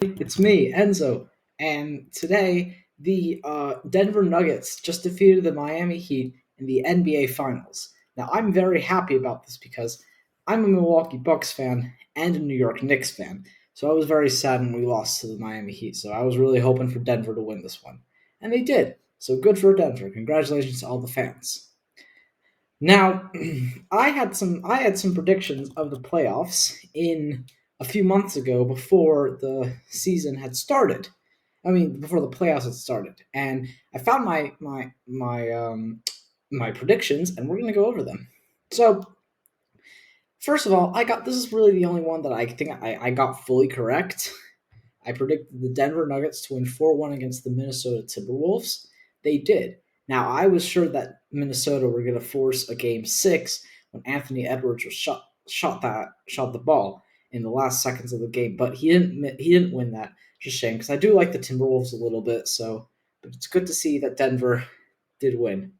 It's me, Enzo, and today the Denver Nuggets just defeated the Miami Heat in the NBA Finals. Now, I'm very happy about this because I'm a Milwaukee Bucks fan and a New York Knicks fan, so I was very sad when we lost to the Miami Heat. So I was really hoping for Denver to win this one, and they did. So good for Denver. Congratulations to all the fans. Now, I had some predictions of the playoffs in a few months ago before the season had started. I mean, before the playoffs had started, and I found my predictions, and we're going to go over them. So, first of all, I got this is really the only one that I think I got fully correct. I predicted the Denver Nuggets to win 4-1 against the Minnesota Timberwolves. They did. Now, I was sure that Minnesota were going to force a game 6 when Anthony Edwards was shot the ball in the last seconds of the game, but he didn't win that. Just a shame because I do like the Timberwolves a little bit, so but it's good to see that Denver did win.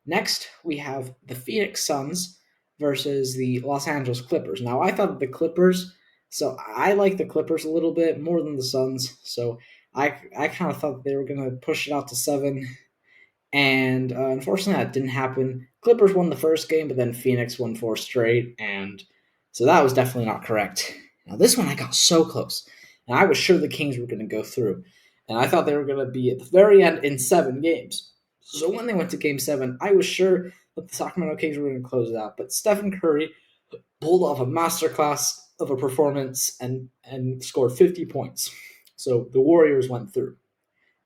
Next, we have the Phoenix Suns versus the Los Angeles Clippers. Now, I thought the Clippers, so I like the Clippers a little bit more than the Suns. So I kind of thought they were going to push it out to 7, and unfortunately, that didn't happen. Clippers won the first game, but then Phoenix won 4 straight, and so that was definitely not correct. Now, this one I got so close, and I was sure the Kings were going to go through, and I thought they were going to be at the very end in 7 games. So when they went to Game 7, I was sure that the Sacramento Kings were going to close it out, but Stephen Curry pulled off a masterclass of a performance and scored 50 points. So the Warriors went through.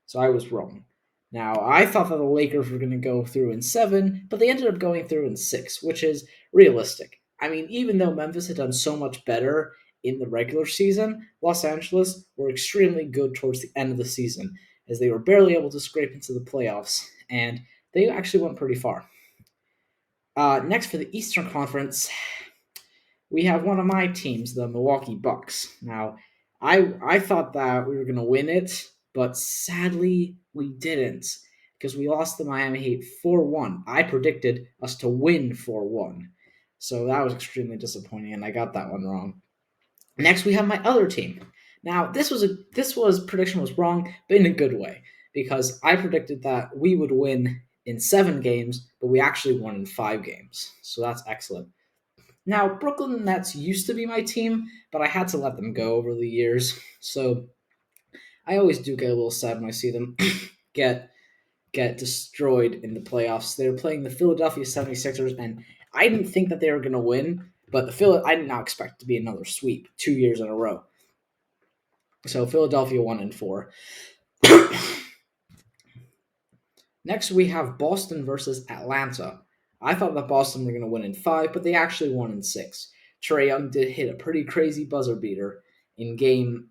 So I was wrong. Now, I thought that the Lakers were going to go through in 7, but they ended up going through in 6, which is realistic. I mean, even though Memphis had done so much better in the regular season, Los Angeles were extremely good towards the end of the season, as they were barely able to scrape into the playoffs, and they actually went pretty far. Next, for the Eastern Conference, we have one of my teams, the Milwaukee Bucks. Now, I thought that we were going to win it, but sadly we didn't because we lost the Miami Heat 4-1. I predicted us to win 4-1. So that was extremely disappointing and I got that one wrong. Next we have my other team. Now, this prediction was wrong, but in a good way because I predicted that we would win in 7 games, but we actually won in 5 games. So that's excellent. Now, Brooklyn Nets used to be my team, but I had to let them go over the years. So I always do get a little sad when I see them get get destroyed in the playoffs. They were playing the Philadelphia 76ers, and I didn't think that they were going to win, but I did not expect it to be another sweep 2 years in a row. So Philadelphia 1-4. Next, we have Boston versus Atlanta. I thought that Boston were going to win in 5, but they actually won in 6. Trae Young did hit a pretty crazy buzzer beater in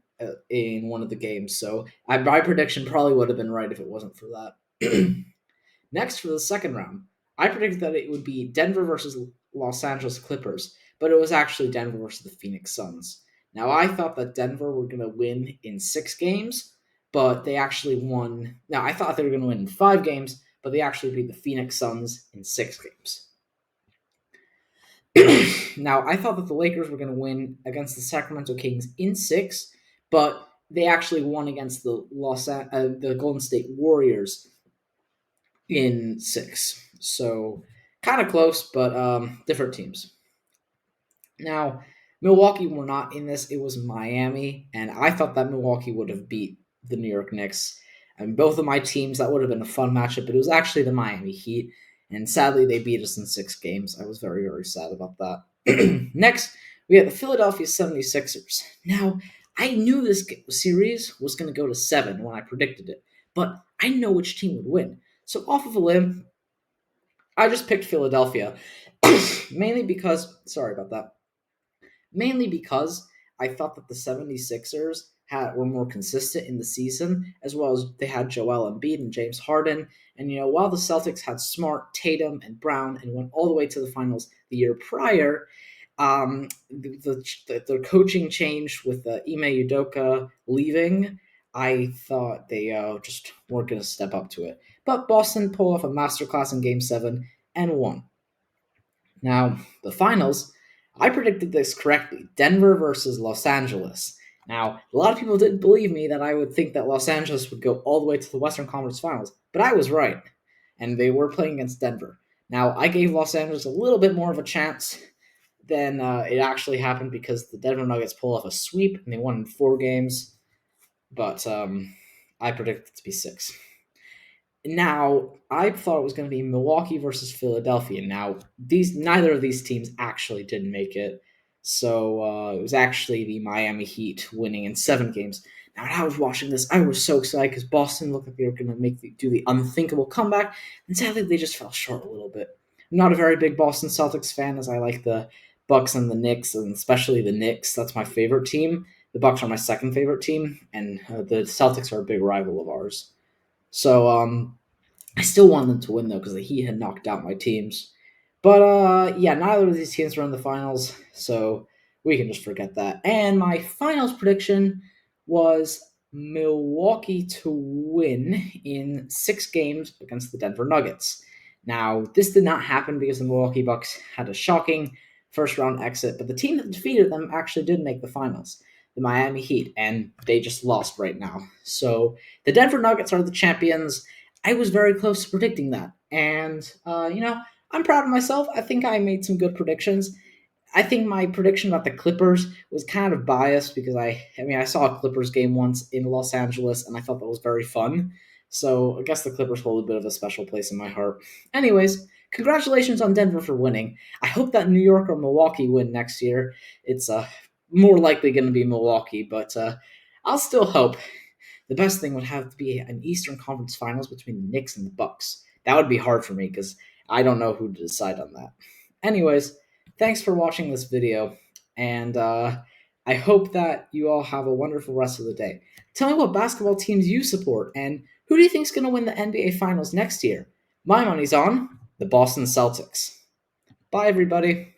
one of the games, so my prediction probably would have been right if it wasn't for that. Next, for the second round, I predicted that it would be Denver versus Los Angeles Clippers, but it was actually Denver versus the Phoenix Suns. Now, I thought that Denver were going to win in 6 games, but they actually won. Now, I thought they were going to win in 5 games, but they actually beat the Phoenix Suns in 6 games. Now, I thought that the Lakers were going to win against the Sacramento Kings in 6, but they actually won against the Golden State Warriors in 6. So kind of close, but different teams. Now, Milwaukee were not in this. It was Miami, and I thought that Milwaukee would have beat the New York Knicks. And both of my teams, that would have been a fun matchup, but it was actually the Miami Heat. And sadly, they beat us in 6 games. I was very, very sad about that. Next, we have the Philadelphia 76ers. Now, I knew this series was going to go to 7 when I predicted it, but I didn't know which team would win. So, off of a limb, I just picked Philadelphia. mainly because, sorry about that, mainly because I thought that the 76ers were more consistent in the season, as well as they had Joel Embiid and James Harden. And, while the Celtics had Smart, Tatum, and Brown and went all the way to the finals the year prior, the coaching changed with Ime Udoka leaving. I thought they just weren't going to step up to it. But Boston pulled off a masterclass in Game 7 and won. Now, the finals, I predicted this correctly. Denver versus Los Angeles. Now, a lot of people didn't believe me that I would think that Los Angeles would go all the way to the Western Conference Finals, but I was right, and they were playing against Denver. Now, I gave Los Angeles a little bit more of a chance than it actually happened because the Denver Nuggets pulled off a sweep and they won in 4 games, but I predicted it to be 6. Now, I thought it was going to be Milwaukee versus Philadelphia. Now, neither of these teams actually didn't make it. So it was actually the Miami Heat winning in 7 games. Now, when I was watching this, I was so excited because Boston looked like they were going to do the unthinkable comeback, and sadly, they just fell short a little bit. I'm not a very big Boston Celtics fan, as I like the Bucks and the Knicks, and especially the Knicks. That's my favorite team. The Bucks are my second favorite team, and the Celtics are a big rival of ours. So I still wanted them to win though because the Heat had knocked out my teams. But yeah, neither of these teams were in the finals, so we can just forget that. And my finals prediction was Milwaukee to win in 6 games against the Denver Nuggets. Now, this did not happen because the Milwaukee Bucks had a shocking first round exit, but the team that defeated them actually did make the finals, the Miami Heat, and they just lost right now. So the Denver Nuggets are the champions. I was very close to predicting that. And, I'm proud of myself. I think I made some good predictions. I think my prediction about the Clippers was kind of biased because I saw a Clippers game once in Los Angeles and I thought that was very fun. So I guess the Clippers hold a bit of a special place in my heart. Anyways, congratulations on Denver for winning. I hope that New York or Milwaukee win next year. It's more likely going to be Milwaukee, but I'll still hope. The best thing would have to be an Eastern Conference Finals between the Knicks and the Bucks. That would be hard for me because I don't know who to decide on that. Anyways, thanks for watching this video, and I hope that you all have a wonderful rest of the day. Tell me what basketball teams you support, and who do you think is going to win the NBA Finals next year? My money's on the Boston Celtics. Bye, everybody.